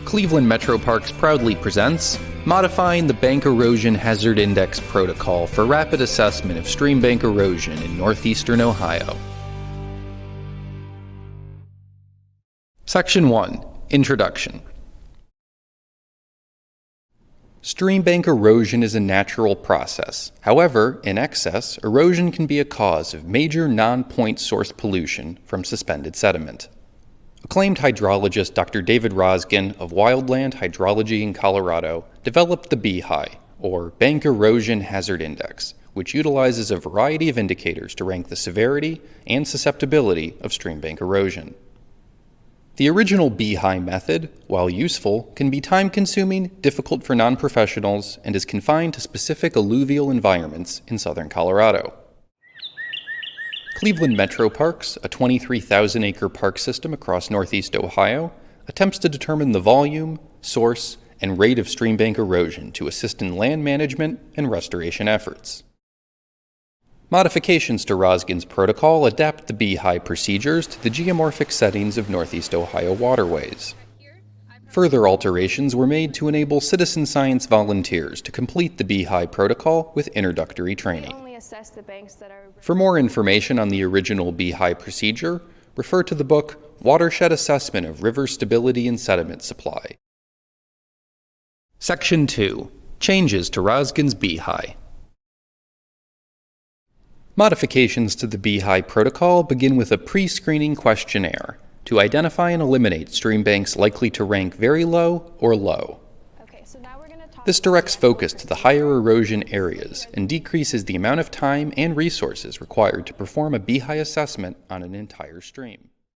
Cleveland Metroparks proudly presents Modifying the Bank Erosion Hazard Index Protocol for Rapid Assessment of Streambank Erosion in Northeastern Ohio. Section 1. Introduction. Streambank erosion is a natural process. However, in excess, erosion can be a cause of major non-point source pollution from suspended sediment. Acclaimed hydrologist Dr. David Rosgen of Wildland Hydrology in Colorado developed the BEHI, or Bank Erosion Hazard Index, which utilizes a variety of indicators to rank the severity and susceptibility of streambank erosion. The original BEHI method, while useful, can be time-consuming, difficult for non-professionals, and is confined to specific alluvial environments in southern Colorado. Cleveland Metroparks, a 23,000-acre park system across northeast Ohio, attempts to determine the volume, source, and rate of streambank erosion to assist in land management and restoration efforts. Modifications to Rosgen's protocol adapt the BEHI procedures to the geomorphic settings of northeast Ohio waterways. Further alterations were made to enable citizen science volunteers to complete the BEHI protocol with introductory training. For more information on the original BEHI procedure, refer to the book Watershed Assessment of River Stability and Sediment Supply. Section 2. Changes to Rosgen's BEHI. Modifications to the BEHI protocol begin with a pre-screening questionnaire to identify and eliminate streambanks likely to rank very low or low. This directs focus to the higher erosion areas and decreases the amount of time and resources required to perform a BEHI assessment on an entire stream.